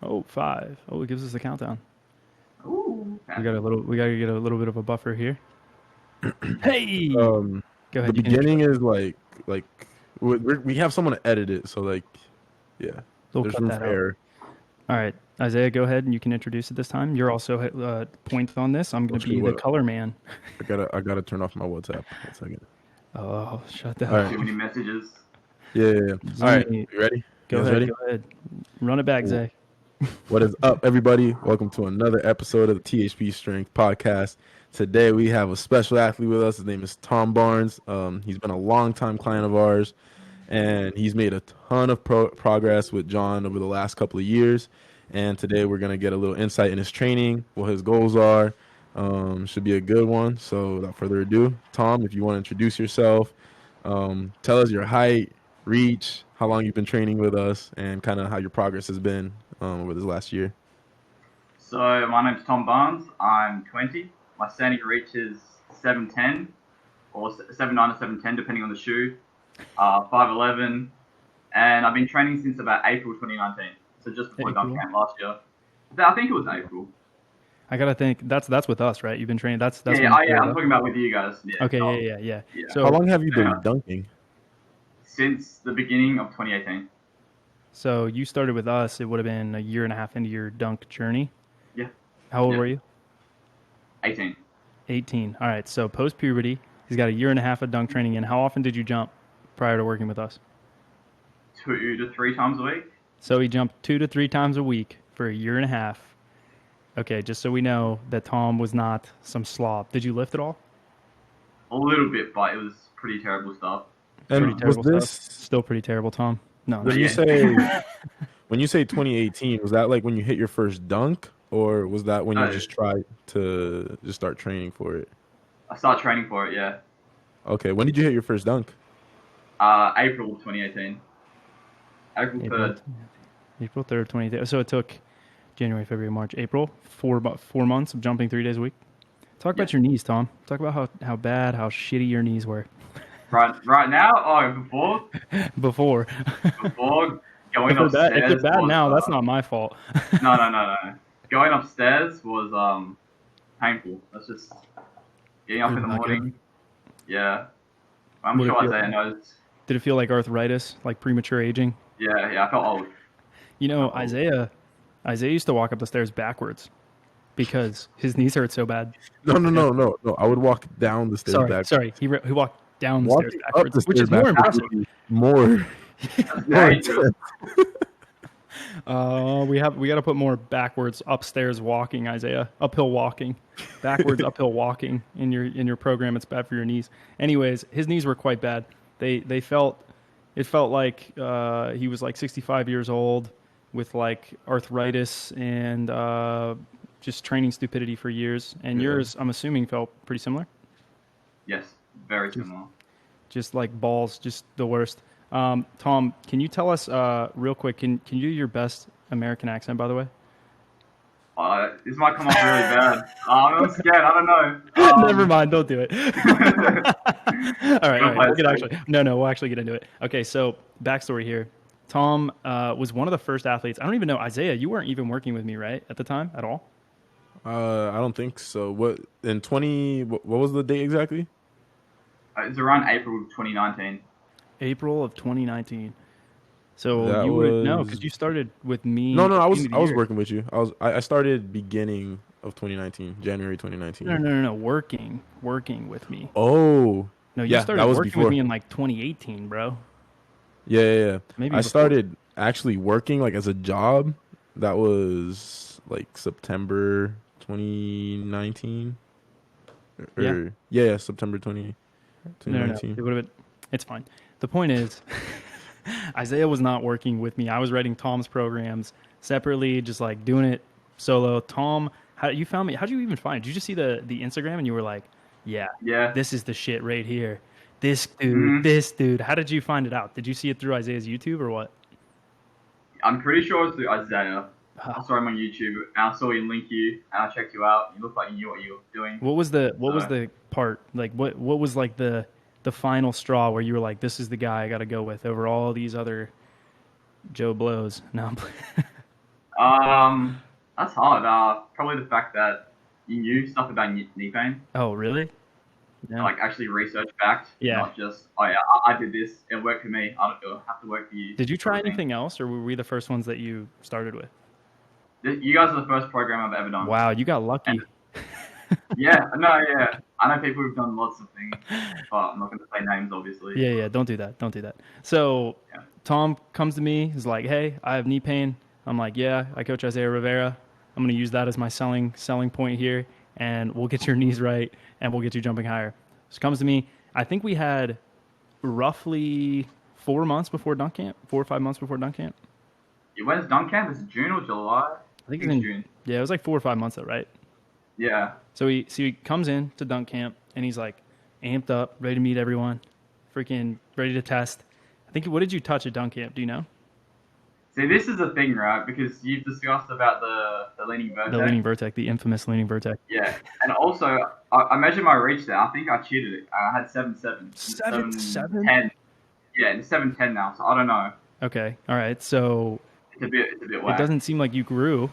Oh, 5. Oh, it gives us the countdown. Ooh. We gotta get a little bit of a buffer here. Hey, go The ahead. You can intro. beginning is like we have someone to edit it, so like, yeah, We'll there's cut room that for out. error. All right, Isaiah, go ahead and you can introduce it this time. You're also point on this. I'm going to Actually, be the what color man. I gotta turn off my WhatsApp. 1 second. Oh, shut that All off. right. Too many messages. Yeah. All right. Zimmy. You ready? Go You guys ahead. ready? Go ahead. Run it back, Cool. Zay. What is up, everybody? Welcome to another episode of the THPStrength podcast. Today we have a special athlete with us. His name is Tom Barnes. He's been a long-time client of ours, and he's made a ton of progress with John over the last couple of years. And today we're going to get a little insight in his training, what his goals are. Should be a good one. So without further ado, Tom, if you want to introduce yourself, tell us your height, reach, how long you've been training with us, and kind of how your progress has been over this last year. So my name's Tom Barnes. I'm 20. My standing reach is 7'10", or 7'9" or 7'10", depending on the shoe. 5'11", and I've been training since about April 2019. So just before dunk camp last year. I think it was April. I gotta think. That's with us, right? You've been training. That's Yeah. I'm talking about with you guys. Yeah. Okay. Yeah. So how long have you been dunking? Since the beginning of 2018. So you started with us. It would have been a year and a half into your dunk journey. Yeah. How old were you? 18. 18. All right. So post puberty, he's got a year and a half of dunk training in. How often did you jump prior to working with us? 2 to 3 times a week. So he jumped 2 to 3 times a week for a year and a half. Okay, just so we know that Tom was not some slob. Did you lift at all? A little bit, but it was pretty terrible stuff. And Pretty terrible was this stuff. Still pretty terrible, Tom? No. when you say 2018? Was that like when you hit your first dunk, or was that when you just tried to just start training for it? I started training for it, yeah. Okay, when did you hit your first dunk? April 2018. April 3rd. April 3rd, 2018. So it took January, February, March, April, about 4 months of jumping 3 days a week. Talk about your knees, Tom. Talk about how bad, how shitty your knees were. Right now? Oh, Before. Before going upstairs. If they're bad now, that's not my fault. No. Going upstairs was painful. That's just getting up in the morning. Good. Yeah. I'm sure Isaiah knows. Did it feel like arthritis, like premature aging? Yeah, I felt old. You know, Isaiah used to walk up the stairs backwards because his knees hurt so bad. No. I would walk down the stairs backwards. Sorry. He walked down the stairs backwards, which is more impressive. More. We got to put more backwards upstairs walking, Isaiah. Uphill walking, backwards uphill walking in your program. It's bad for your knees. Anyways, his knees were quite bad. It felt like he was like 65 years old with like arthritis and just training stupidity for years. And yours, I'm assuming, felt pretty similar. Yes, very similar. Just like balls, just the worst. Tom, can you tell us real quick? Can you do your best American accent, by the way? This might come off really bad. I'm scared. I don't know. Never mind. Don't do it. All right. We'll actually get into it. Okay. So backstory here. Tom was one of the first athletes. I don't even know, Isaiah, you weren't even working with me, right, at the time at all? I don't think so. What was the date exactly? It's around April 2019. April of 2019. So you would know because you started with me. No, I was working with you. I started beginning of 2019, January 2019. No, working with me. Oh, no, you started working with me in like 2018, bro. Yeah. Maybe I started actually working like as a job. That was like September 2019. September 2019. No. It would have been. It's fine. The point is, Isaiah was not working with me. I was writing Tom's programs separately, just like doing it solo. Tom, you found me? How'd you even find it? Did you just see the Instagram and you were like, yeah, this is the shit right here. This dude. How did you find it out? Did you see it through Isaiah's YouTube or what? I'm pretty sure it's through Isaiah. I saw him on YouTube and I saw him link you and I checked you out. You looked like you knew what you were doing. What was the part? Like what was like the final straw where you were like, this is the guy I got to go with over all these other Joe Blows? No. That's hard. Probably the fact that you knew stuff about knee pain, Oh, really? Yeah. like actually research backed, Yeah. not just oh yeah, I did this, it worked for me. I don't it'll have to work for you. Did you try sort of thing. anything else, or were we the first ones that you started with? You guys are the first program I've ever done. Wow, you got lucky. And- Yeah, no, yeah. I know people who've done lots of things, but I'm not going to say names, obviously. Yeah, don't do that. Don't do that. So Yeah. Tom comes to me, he's like, hey, I have knee pain. I'm like, yeah, I coach Isaiah Rivera. I'm going to use that as my selling point here, and we'll get your knees right, and we'll get you jumping higher. So comes to me. I think we had roughly 4 months before dunk camp, 4 or 5 months before dunk camp. When's dunk camp? Is it June or July? I think it's in June. Yeah, it was like 4 or 5 months though, right? Yeah. So he comes in to dunk camp, and he's like amped up, ready to meet everyone, freaking ready to test. I think, what did you touch at dunk camp? Do you know? See, this is the thing, right? Because you've discussed about the leaning vertex. The leaning vertex, the infamous leaning vertex. Yeah, and also I measured my reach there. I think I cheated it. I had 7.7. 7.7? 7.10. Yeah, it's 7.10 now. So I don't know. Okay, all right. So It's a bit whack. it doesn't seem like you grew.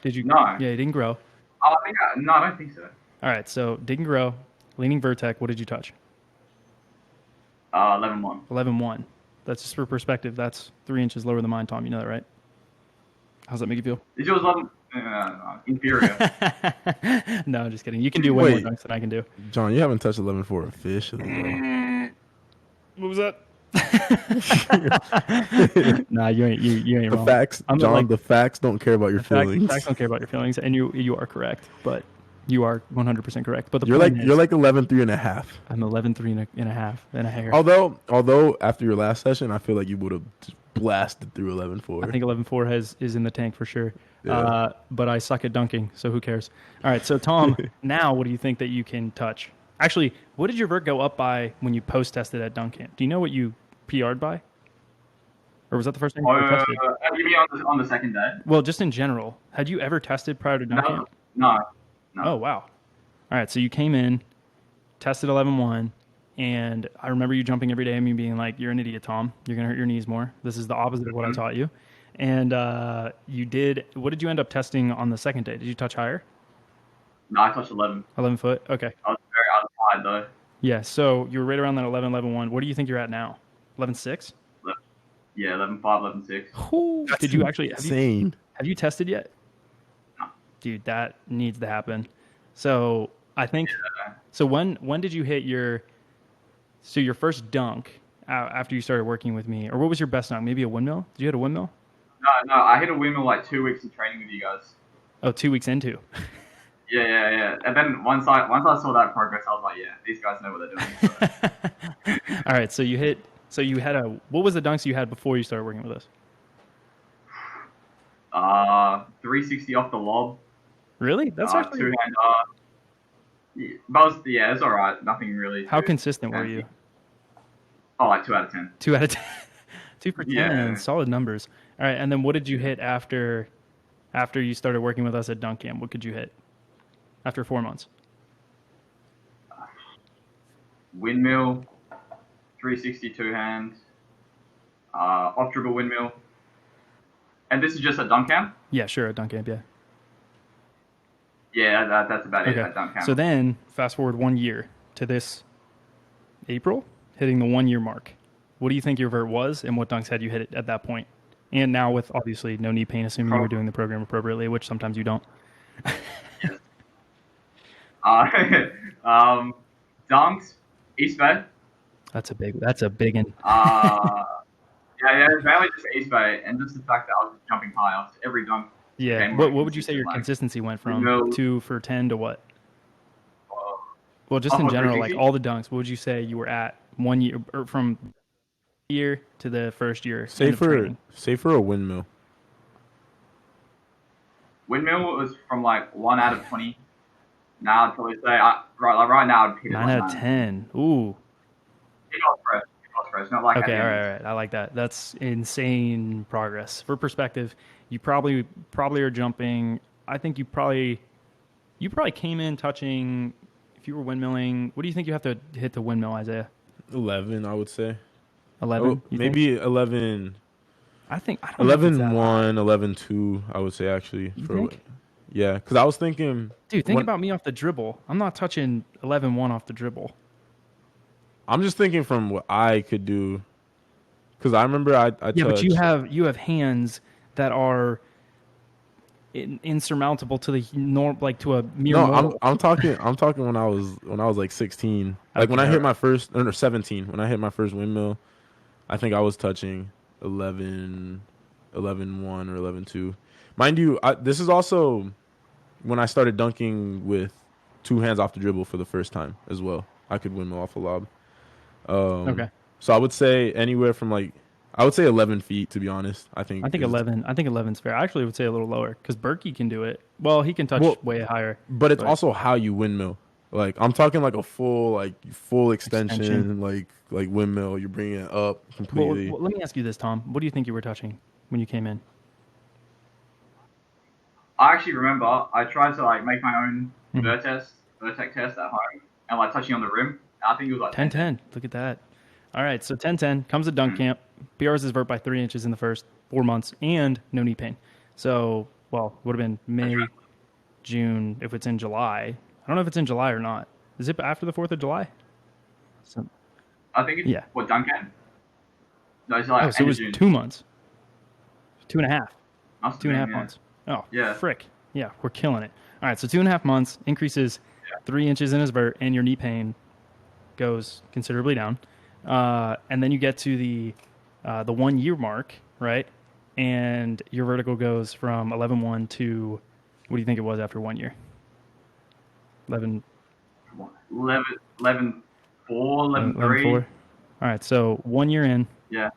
Did you? No. Yeah, you didn't grow. Oh, I don't think so. All right, so didn't grow. Leaning vertex. What did you touch? 11.1. 11.1. That's just for perspective. That's 3 inches lower than mine, Tom. You know that, right? How's that make you feel? Is yours 11? Inferior. No, I'm just kidding. You can do way more Wait. dunks than I can do. John, you haven't touched 11.4 officially. Though. What was that? Nah, you ain't The wrong. facts, I'm John. like- the facts don't care about your feelings. Facts don't care about your feelings, and you are correct. But you are 100% correct. But the You're point like is, you're like 11.3.5. I'm 11.3 and a half and a hair. Although after your last session, I feel like you would have blasted through 11.4. I think 11.4 is in the tank for sure. Yeah. But I suck at dunking, so who cares? All right, so Tom, now what do you think that you can touch? Actually, what did your vert go up by when you post tested at dunk camp? Do you know what you PR'd by? Or was that the first time you ever tested? You mean on the second day? Well, just in general. Had you ever tested prior to dunk camp? No. Oh, wow. All right, so you came in, tested 11.1, and I remember you jumping every day and me being like, you're an idiot, Tom. You're going to hurt your knees more. This is the opposite of what I taught you. And you did, what did you end up testing on the second day? Did you touch higher? No, I touched 11. 11 foot? Okay. I was tired though. Yeah, so you were right around that 11.1. What do you think you're at now? 11.6? Yeah, 11.5, 11.6. Ooh, did you actually, insane? have you tested yet? No. Dude, that needs to happen. So I think, Yeah. so when did you hit your first dunk after you started working with me? Or what was your best dunk? Maybe a windmill? Did you hit a windmill? No, I hit a windmill like 2 weeks of training with you guys. Oh, 2 weeks into. Yeah. And then once I saw that progress, I was like, yeah, these guys know what they're doing. So. All right, so you had what was the dunks you had before you started working with us? 360 off the lob. Really? That's actually, two-hand. It's all right. Nothing really. how too consistent were fancy. you? Oh, like 2 out of 10. 2 out of 10. 2 for 10. Yeah. Solid numbers. All right, and then what did you hit after you started working with us at dunk camp? What could you hit after 4 months? Windmill, 360 two-hand, off dribble windmill. And this is just at dunk camp? Yeah, sure, at dunk camp, yeah. Yeah, that's about it at dunk camp. So then, fast forward 1 year to this April, hitting the 1 year mark. What do you think your vert was, and what dunks had you hit it at that point? And now with obviously no knee pain, assuming you were doing the program appropriately, which sometimes you don't. Dunks, East Bay. That's a big one. Yeah, it's mainly just East Bay, and just the fact that I was jumping high off every dunk. Yeah. became What more would you say your consistent, like, consistency went from? no- 2 for 10 to what? uh, Well, just off in of general, like 360? all the dunks, what would you say you were at 1 year, or from year to the first year? Say end of training? for a windmill. Windmill was from like 1 out of 20. Now I'd probably say right now I'd hit it 9 like out of 10. Ooh. It was fresh, not like Okay, at all the end. right. I like that. That's insane progress. For perspective, you probably are jumping. I think you probably came in touching. If you were windmilling, what do you think you have to hit the windmill, Isaiah? 11, I would say. 11. Oh, maybe 11. I don't know if it's that high. 11-1, 11-2, I would say actually. You think? Yeah, because I was thinking. Dude, think about me off the dribble. I'm not touching 11-1 off the dribble. I'm just thinking from what I could do. Because I remember I Yeah, touched. but you have hands that are insurmountable to the norm, like to a mere. No, I'm talking when I was like 16. Like Okay, when I hit my first, or 17, when I hit my first windmill, I think I was touching 11-1 or 11-2. Mind you, this is also when I started dunking with two hands off the dribble for the first time as well. I could windmill off a lob. Okay. So I would say anywhere from I would say 11 feet, to be honest. I think 11. I think 11's fair. I actually would say a little lower because Berkey can do it. Well, he can touch way higher. But it's also how you windmill. Like I'm talking like a full extension. like windmill. You're bringing it up completely. Well, let me ask you this, Tom. What do you think you were touching when you came in? I actually remember I tried to make my own vertex test at home and touching on the rim. I think it was 10-10. Look at that. All right, so 10-10 comes to dunk camp. PRs his vert by 3 inches in the first 4 months and no knee pain. So, would have been May, June. If it's in July, I don't know if it's in July or not. Is it after the 4th of July? I think it's dunk camp. No, it's so it was June. 2 months. 2.5. 2.5 Yeah. months. Oh, yeah. Frick. Yeah, we're killing it. All right, so 2.5 months increases 3 inches in his vert, and your knee pain goes considerably down. And then you get to the 1 year mark, right? And your vertical goes from 11-1 to, what do you think it was after 1 year? 11-4, 11-3. All right, so 1 year in. Yeah.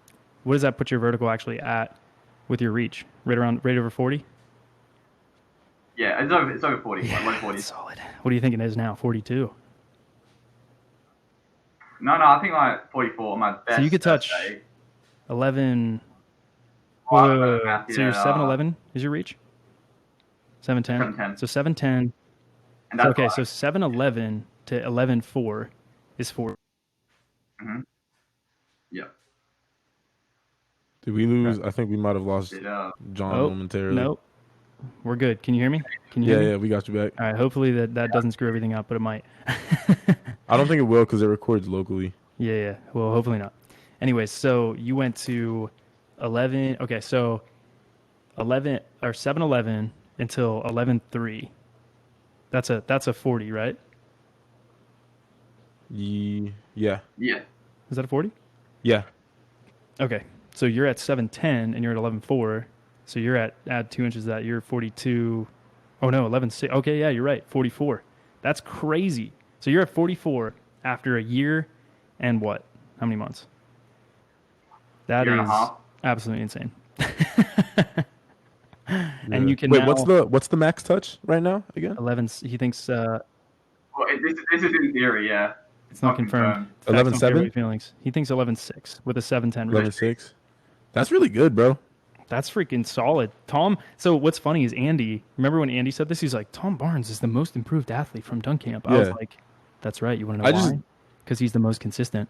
What does that put your vertical actually at with your reach? Right over 40? Yeah, it's over 40, low 40. Solid. What do you think it is now? 42? No, I think 44. My best. So you could touch day. 11. Well, so you're 7-11 is your reach? 7-10? 7-10. So 7-10. And that's okay, so 7-11 to 11-4 is 4. Mm-hmm. Yeah. Did we lose? I think we might have lost John momentarily. Nope. We're good. Can you hear me? Can you hear me? Yeah, we got you back. All right, hopefully that doesn't screw everything up, but it might. I don't think it will because it records locally. Yeah. Well, hopefully not. Anyways, so you went to 11. Okay, so 11 or 7-11 until 11-3. That's a 40, right? Yeah. Yeah. Is that a 40? Yeah. Okay, so you're at 7-10 and you're at 11-4. So you're at add 2 inches to that. You're 42. Oh no, 11-6. Okay, yeah, you're right. 44. That's crazy. So you're at 44 after a year and what? How many months? That year is and a half. Absolutely insane. Yeah. And you can wait. now, What's the max touch right now again? 11. He thinks Well, this is in theory, yeah. it's not confirmed. 11-7? Feelings. He thinks 11-6 with a 7-10. 11-6. That's really good, bro. That's freaking solid. Tom, so what's funny is Andy, remember when Andy said this? He's like, Tom Barnes is the most improved athlete from dunk camp. I was like, that's right. You want to know why? Because he's the most consistent.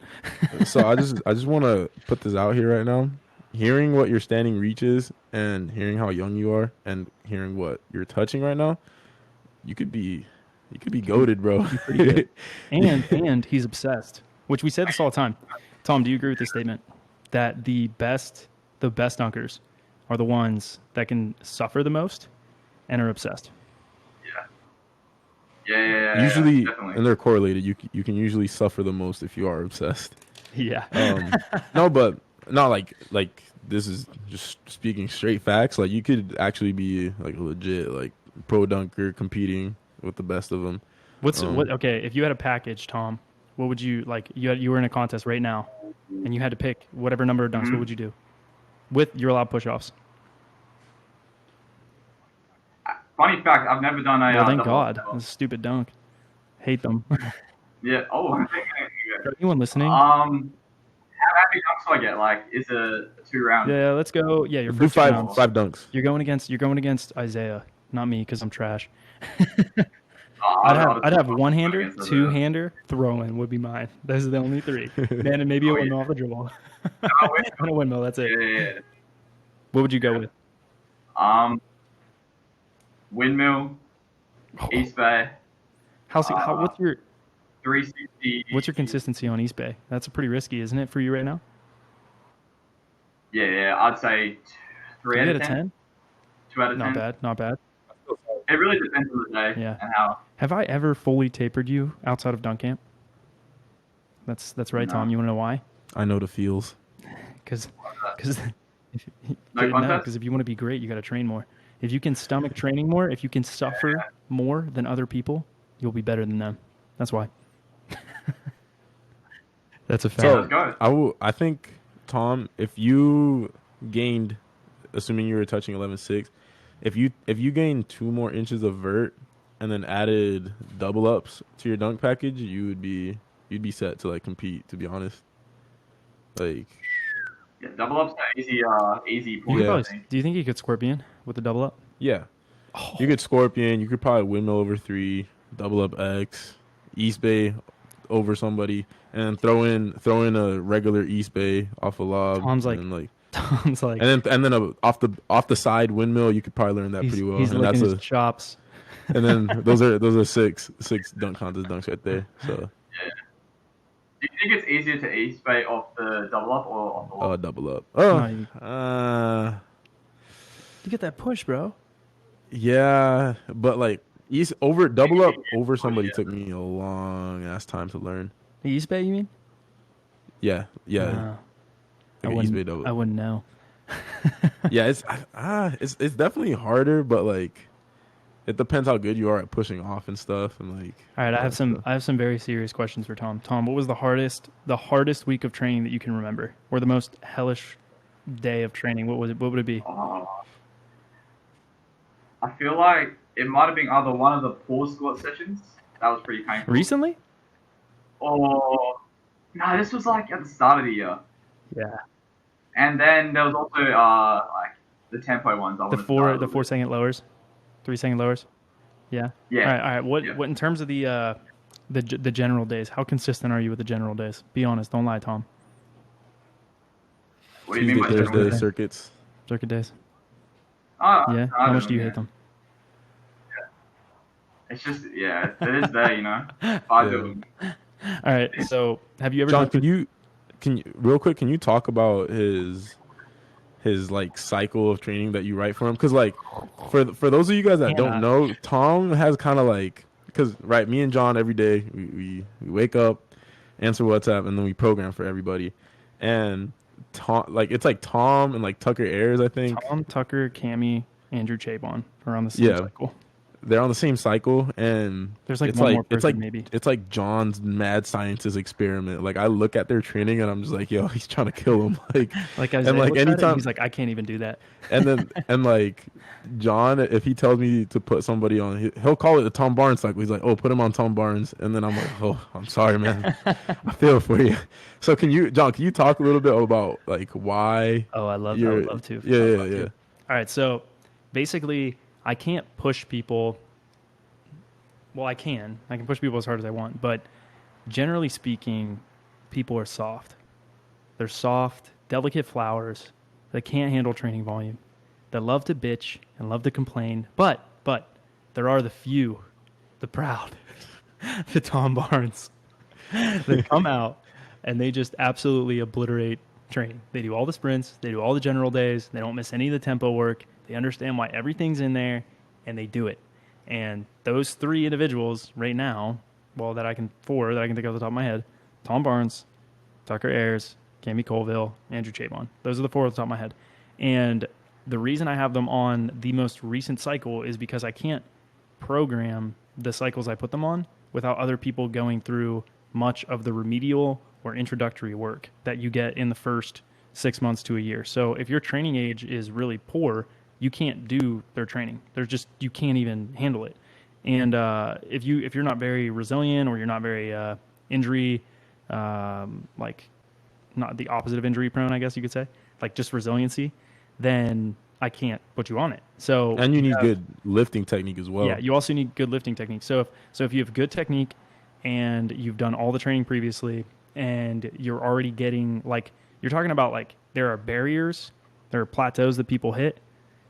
So I just want to put this out here right now. Hearing what your standing reach is and hearing how young you are and hearing what you're touching right now, you could be goated, bro. Pretty good. And he's obsessed, which we say this all the time. Tom, do you agree with this statement that the best dunkers are the ones that can suffer the most and are obsessed? Yeah. Usually, definitely. and they're correlated. You can usually suffer the most if you are obsessed. Yeah. No, but not like this is just speaking straight facts. Like you could actually be like a legit pro dunker competing with the best of them. Okay, if you had a package, Tom, what would you like? You were in a contest right now, and you had to pick whatever number of dunks. What would you do? With your allowed push-offs. Funny fact, I've never done a. Well, thank God. That's a stupid dunk. Hate them. Yeah. Oh. For anyone listening? How many dunks do I get? Is a 2 round? Yeah, let's go. Yeah, your Do first five rounds. dunks. You're going against Isaiah, not me, because I'm trash. Oh, I'd have one hander, two hander, throw in would be mine. Those are the only 3. Man, and maybe a windmill off the dribble. And a windmill. That's it. Yeah. What would you go with? Windmill, East Bay, What's your 360. consistency on East Bay? That's pretty risky, isn't it, for you right now? Yeah, I'd say 3 out of 10. 2 out of 10. Not bad. It really depends on the day and how. Have I ever fully tapered you outside of dunk camp? That's right, No. Tom. You want to know why? I know the feels. Because No contest? if you want to be great, you got to train more. If you can stomach training more, if you can suffer more than other people, you'll be better than them. That's why. That's a fact. So, let's go. I think, Tom, if you gained, assuming you were touching 11.6, if you gained 2 more inches of vert and then added double ups to your dunk package, you'd be set to like compete. To be honest, like double ups are easy points. Yeah. Do you think you could scorpion with the double up? yeah, you could scorpion. You could probably windmill over 3, double up X, East Bay over somebody, and throw in a regular East Bay off a lob. Tom's like, and then off the side windmill. You could probably learn that pretty well. He's and licking his chops. And then those are six dunk contest dunks right there. So Yeah. Do you think it's easier to East Bay off the double up or off the lob? double up. You get that push, bro. Yeah, but like double up over somebody took me a long ass time to learn. The East Bay, you mean? Yeah. Like East Bay double. I wouldn't know. Yeah, it's definitely harder, but like it depends how good you are at pushing off and stuff, and like. All right, I have some very serious questions for Tom. Tom, what was the hardest week of training that you can remember, or the most hellish day of training? What would it be? I feel like it might have been either one of the pull squat sessions. That was pretty painful. Recently? Or no, this was like at the start of the year. Yeah. And then there was also like the tempo ones. The 4 second lowers, 3 second lowers. Yeah. Yeah. All right. What in terms of the general days? How consistent are you with the general days? Be honest. Don't lie, Tom. What do you mean by Tuesday, general Thursday days? circuits? Circuit days. Yeah. How much do you hate them? It's just it is there, you know. 5 of them. All right. So have you ever? John, can you real quick? Can you talk about his like cycle of training that you write for him? Because like for those of you guys that don't know, Tom has kind of like me and John every day we wake up, answer WhatsApp, and then we program for everybody. And Tom, like it's like Tom and like Tucker Ayers, I think. Tom, Tucker, Cammy, Andrew Chabon are on the same cycle. They're on the same cycle, and there's like one more person, maybe. It's like John's mad scientist experiment. Like I look at their training, and I'm just like, yo, he's trying to kill him. Anytime he's like, I can't even do that. And like John, if he tells me to put somebody on, he'll call it the Tom Barnes cycle. He's like, oh, put him on Tom Barnes, and then I'm like, oh, I'm sorry, man, I feel for you. So John, can you talk a little bit about like why? Oh, I would love to. Yeah. All right, so basically, I can't push people. Well, I can push people as hard as I want, but generally speaking, people are soft. They're soft, delicate flowers that can't handle training volume, that love to bitch and love to complain. But there are the few, the proud, the Tom Barnes that come out and they just absolutely obliterate training. They do all the sprints, they do all the general days, they don't miss any of the tempo work. They understand why everything's in there, and they do it. And those 3 individuals right now, that I can think off the top of my head, Tom Barnes, Tucker Ayers, Cammy Colville, Andrew Chabon. Those are the 4 off the top of my head. And the reason I have them on the most recent cycle is because I can't program the cycles I put them on without other people going through much of the remedial or introductory work that you get in the first 6 months to a year. So if your training age is really poor, you can't do their training. You can't even handle it. And if you're not very resilient or you're not very injury, like not the opposite of injury prone, I guess you could say, like just resiliency, then I can't put you on it. So and you need good lifting technique as well. Yeah, you also need good lifting technique. So if you have good technique and you've done all the training previously and you're already getting you're talking about there are barriers There are plateaus that people hit,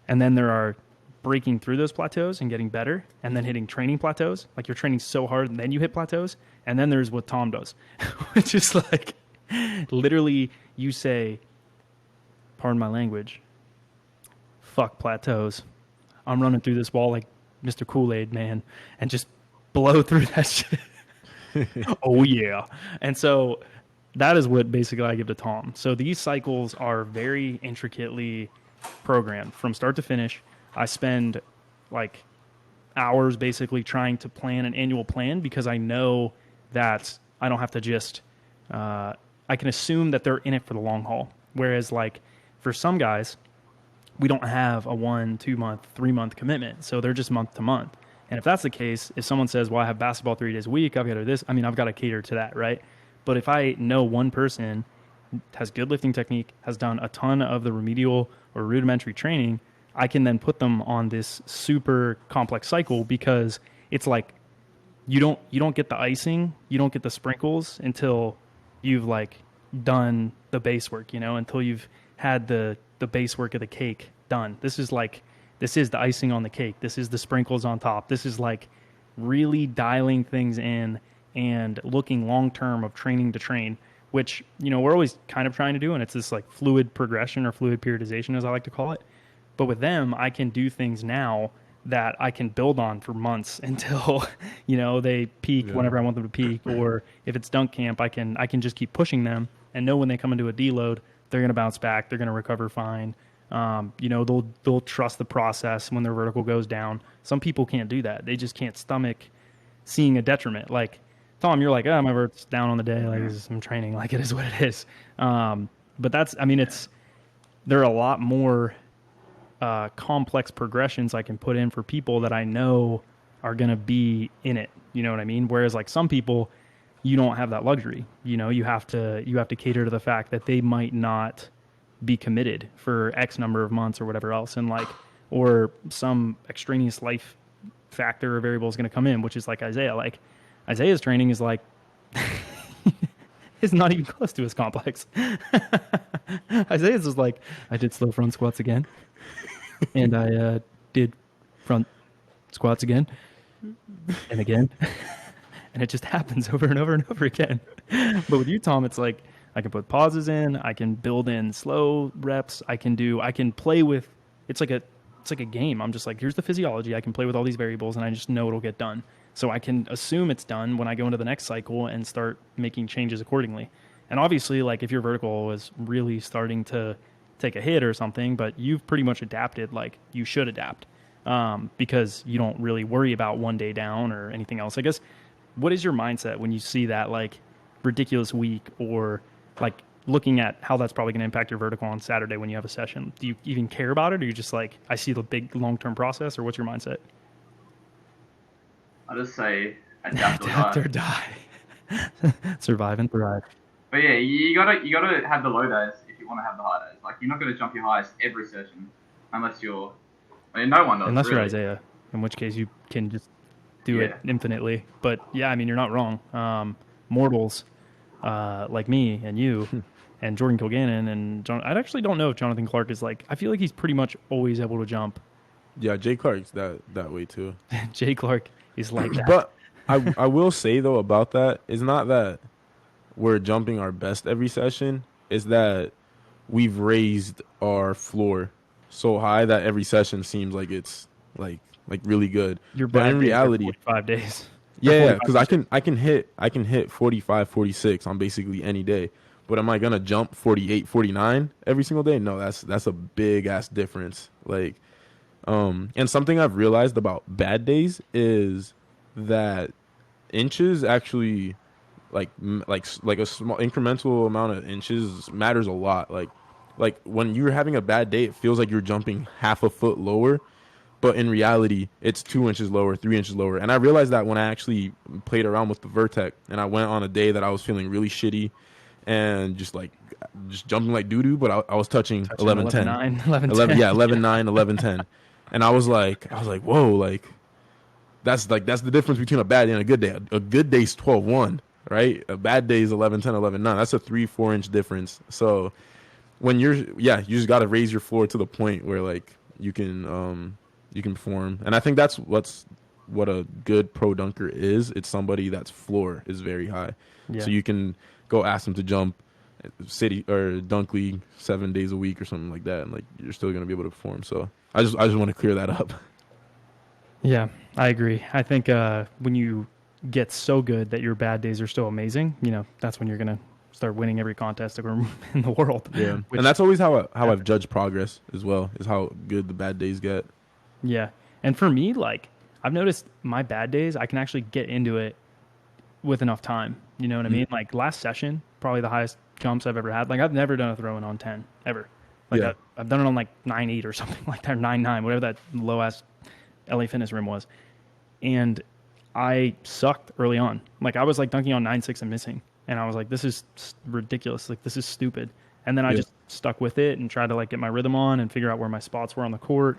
and then there are breaking through those plateaus and getting better, and then hitting training plateaus. Like you're training so hard and then you hit plateaus. And then there's what Tom does, which is like literally you say, pardon my language, fuck plateaus. I'm running through this wall like Mr. Kool-Aid man and just blow through that shit. Oh yeah. And so that is what basically I give to Tom. So these cycles are very intricately programmed from start to finish. I spend like hours basically trying to plan an annual plan because I know that I don't have to just, I can assume that they're in it for the long haul. Whereas like for some guys, we don't have a 1, 2 month, 3 month commitment. So they're just month to month. And if that's the case, if someone says, well, I have basketball 3 days a week, I've got to do this. I mean, I've got to cater to that, right? But if I know one person has good lifting technique, has done a ton of the remedial or rudimentary training, I can then put them on this super complex cycle because it's like you don't get the icing, you don't get the sprinkles until you've like done the base work, until you've had the base work of the cake done. This is the icing on the cake. This is the sprinkles on top. This is like really dialing things in and looking long-term of training to train, which, we're always kind of trying to do. And it's this like fluid progression or fluid periodization, as I like to call it. But with them, I can do things now that I can build on for months until, they peak whenever I want them to peak. Or if it's dunk camp, I can just keep pushing them and know when they come into a deload, they're going to bounce back. They're going to recover fine. They'll trust the process when their vertical goes down. Some people can't do that. They just can't stomach seeing a detriment. Like Tom, you're like, my vert's down on the day. Like I'm training. Like it is what it is. But there are a lot more complex progressions I can put in for people that I know are going to be in it. You know what I mean? Whereas like some people, you don't have that luxury. You have to cater to the fact that they might not be committed for X number of months or whatever else. And like, or some extraneous life factor or variable is going to come in, which is like Isaiah. Like Isaiah's training is like, is not even close to as complex. Isaiah's is like, I did slow front squats again. And I did front squats again and again. And it just happens over and over and over again. But with you, Tom, it's like I can put pauses in. I can build in slow reps. I can play with. It's like a game. I'm just like, here's the physiology. I can play with all these variables, and I just know it'll get done. So I can assume it's done when I go into the next cycle and start making changes accordingly. And obviously, like if your vertical is really starting to take a hit or something, but you've pretty much adapted like you should adapt because you don't really worry about one day down or anything else. I guess, what is your mindset when you see that like ridiculous week or like looking at how that's probably going to impact your vertical on Saturday when you have a session? Do you even care about it, or are you just like, I see the big long-term process, or what's your mindset? I just say adapt or die. Survive and thrive. But yeah, you gotta have the low days if you want to have the high days. Like you're not gonna jump your highest every session unless you're. I mean, no one does. Unless really. you're Isaiah, in which case you can just do it infinitely. But yeah, I mean, you're not wrong. Mortals like me and you and Jordan Kilgannon and John. I actually don't know if Jonathan Clark is like. I feel like he's pretty much always able to jump. Yeah, Jay Clark's that way too. Jay Clark is like that. But I will say though about that, it's not that we're jumping our best every session. Is that we've raised our floor so high that every session seems like it's like really good. But in reality, 45 days. Yeah, because I can hit 45, 46 on basically any day. But am I gonna jump 48, 49 every single day? No, that's a big ass difference. Like, and something I've realized about bad days is that inches actually like a small incremental amount of inches matters a lot. Like when you're having a bad day, it feels like you're jumping half a foot lower, but in reality, it's 2 inches lower, 3 inches lower. And I realized that when I actually played around with the Vertec, and I went on a day that I was feeling really shitty, and just jumping like doo doo, but I was touching 11-10, 11-10, yeah, 11-9, 11-10, and I was like, whoa, like that's the difference between a bad day and a good day. A good day is 12-1, right? A bad day is 11-10, 11-9. That's a 3-4 inch difference. So when you just got to raise your floor to the point where like you can perform. And I think that's what a good pro dunker is. It's somebody that's floor is very high. Yeah. So you can go ask them to jump city or dunk league 7 days a week or something like that, and like you're still gonna be able to perform. So I just want to clear that up. Yeah, I agree. I think when you get so good that your bad days are still amazing, that's when you're gonna start winning every contest in the world. Yeah, Which, and that's always how I've judged progress as well, is how good the bad days get. yeah, and for me, like I've noticed my bad days, I can actually get into it with enough time. You know what I mean? Like last session, probably the highest jumps I've ever had. Like I've never done a throw-in on 10 ever. Like Yeah. I've done it on like 9.8 or something like that, or 9.9, whatever that low ass LA Fitness rim was. And I sucked early on. Like I was like dunking on 9.6 and missing. And I was like, this is ridiculous. Like this is stupid. And then I just stuck with it and tried to like get my rhythm on and figure out where my spots were on the court.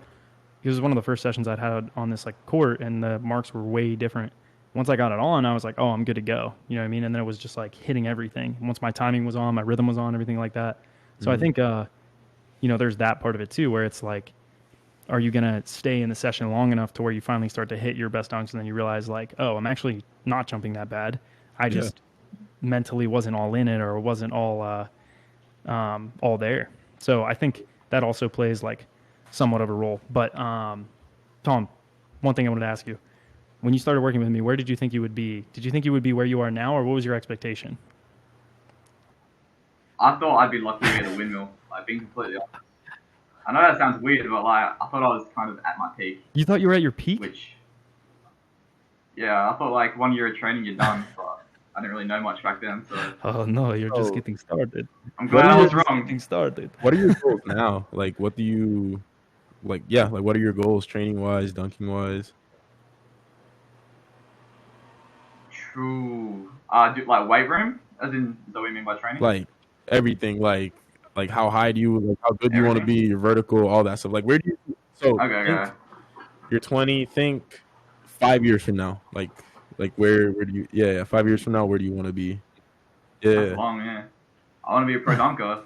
It was one of the first sessions I'd had on this like court, and the marks were way different. Once I got it on, I was like, oh, I'm good to go. You know what I mean? And then it was just like hitting everything. Once my timing was on, my rhythm was on, everything like that. So I think, there's that part of it too, where it's like, are you going to stay in the session long enough to where you finally start to hit your best dunks, and then you realize like, oh, I'm actually not jumping that bad. I just mentally wasn't all in it, or wasn't all there. So I think that also plays like somewhat of a role. But Tom, one thing I wanted to ask you. When you started working with me, where did you think you would be? Did you think you would be where you are now, or what was your expectation? I thought I'd be lucky to get a windmill, like being completely honest. I know that sounds weird, but like I thought I was kind of at my peak. You thought you were at your peak? Yeah, I thought like 1 year of training you're done, but I didn't really know much back then, so. Oh no, you're just getting started. I'm glad I was wrong. Getting started. What are your goals now? Like, what do you like? Yeah, like what are your goals, training wise, dunking wise? True. Do like weight room? As in, is that what you mean by training? Like everything, like how high do you, like how good do you want to be, your vertical, all that stuff. Like where do you? So Okay. You're 20. Think 5 years from now. Like where do you? Yeah, 5 years from now, where do you want to be? Yeah. That's long, yeah. I want to be a pro dunker.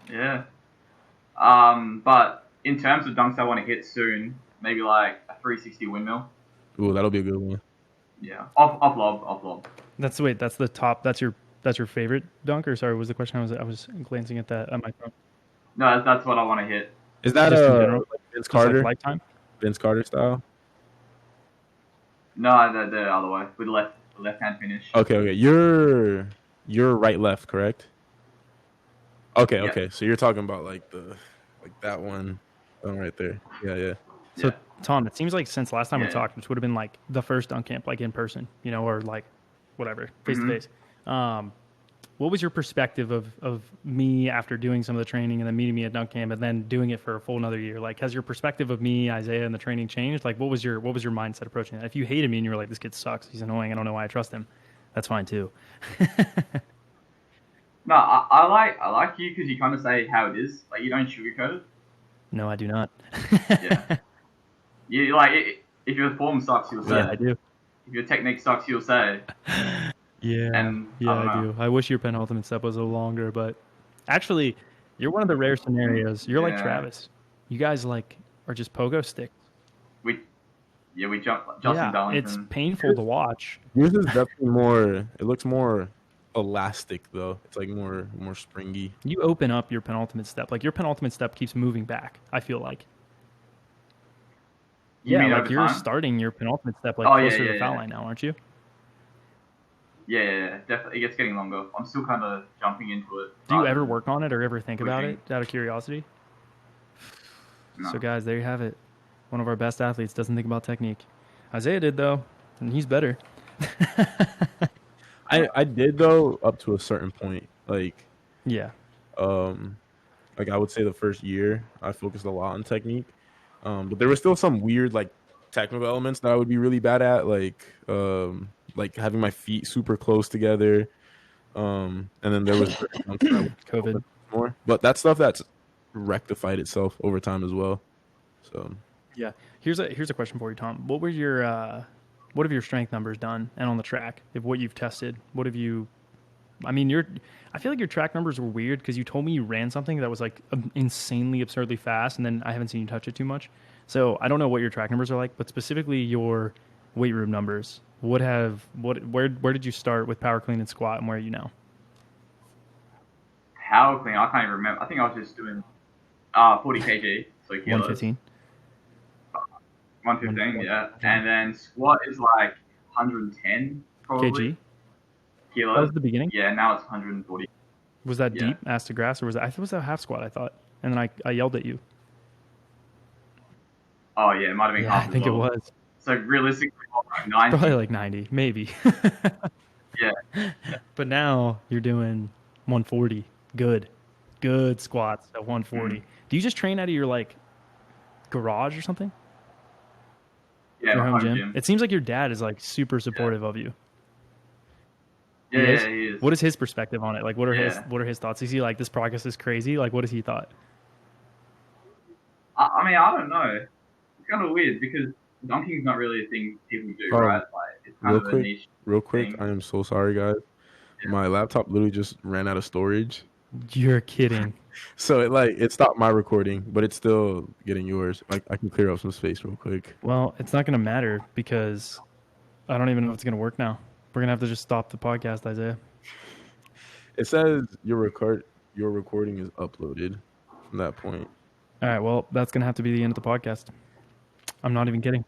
Yeah. But in terms of dunks I want to hit soon, maybe like a 360 windmill. Ooh, that'll be a good one. Yeah. Off lob. That's the top. That's your favorite dunk, or sorry, was the question? I was glancing at that on my phone. No, that's what I want to hit. Is that like Vince Carter? Like lifetime? Vince Carter style? No, the other way with the left hand finish. Okay. You're right left, correct? Okay, Yeah. okay. So you're talking about like that one right there. Yeah. So Tom, it seems like since last time we Yeah. talked, which would have been like the first dunk camp, like in person, or like whatever, face to face. What was your perspective of me after doing some of the training and then meeting me at dunk camp and then doing it for a full another year? Like, has your perspective of me, Isaiah, and the training changed? Like, what was your mindset approaching that? If you hated me and you were like, this kid sucks, he's annoying, I don't know why I trust him, that's fine too. No, I like you because you kind of say how it is. Like you don't sugarcoat it. No, I do not. Yeah. You like if your form sucks, you'll say. Yeah, I do. If your technique sucks, you'll say. Yeah, And I do. I wish your penultimate step was a little longer, but actually, you're one of the rare scenarios. You're like Travis. You guys like are just pogo sticks. We jump Justin Darlington. It's painful to watch. Yours is definitely more. It looks more elastic though. It's like more springy. You open up your penultimate step. Like your penultimate step keeps moving back, I feel like. Like you're starting your penultimate step closer to the foul line now, aren't you? Yeah, definitely. It's getting longer. I'm still kind of jumping into it. Do you ever work on it or ever think about it out of curiosity? No. So guys, there you have it. One of our best athletes doesn't think about technique. Isaiah did though, and he's better. I did though up to a certain point. Like yeah. Like I would say the first year I focused a lot on technique. But there was still some weird like technical elements that I would be really bad at, like having my feet super close together. And then there was COVID more. But that stuff that's rectified itself over time as well. So yeah. Here's a question for you, Tom. What have your strength numbers done and on the track? If what you've tested, what have you I mean, I feel like your track numbers were weird because you told me you ran something that was like insanely absurdly fast, and then I haven't seen you touch it too much. So I don't know what your track numbers are like, but specifically your weight room numbers. Where did you start with power clean and squat, and where are you now? Power clean, I can't even remember. I think I was just doing 40 kg, so kilos. 115. 115, yeah. And then squat is like 110 probably. Kg? Kilos. That was the beginning? Yeah, now it's 140. Was that Yeah. deep, ass to grass, or was that half squat, I thought? And then I yelled at you. Oh yeah, it might have been Yeah, half I think as it well. was. So realistically, like 90. Probably like 90, maybe. Yeah. But now you're doing 140. Good squats at 140. Do you just train out of your like garage or something? Yeah, Your my home home gym? gym. It seems like your dad is like super supportive of you. Yeah, He is? yeah, he is. What is his perspective on it? Like, what are Yeah. his thoughts? Is he like, this progress is crazy? Like, what has he thought? I mean, I don't know. It's kind of weird because dunking's not really a thing people do, right? Like, it's kind of a niche Real quick, thing. I am so sorry, guys. Yeah. My laptop literally just ran out of storage. You're kidding. So it stopped my recording, but it's still getting yours. I can clear up some space real quick. Well, it's not going to matter because I don't even know if it's going to work now. We're going to have to just stop the podcast, Isaiah. It says your recording is uploaded from that point. All right, well, that's going to have to be the end of the podcast. I'm not even kidding.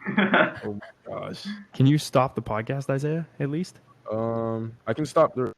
Oh my gosh. Can you stop the podcast, Isaiah, at least? I can stop the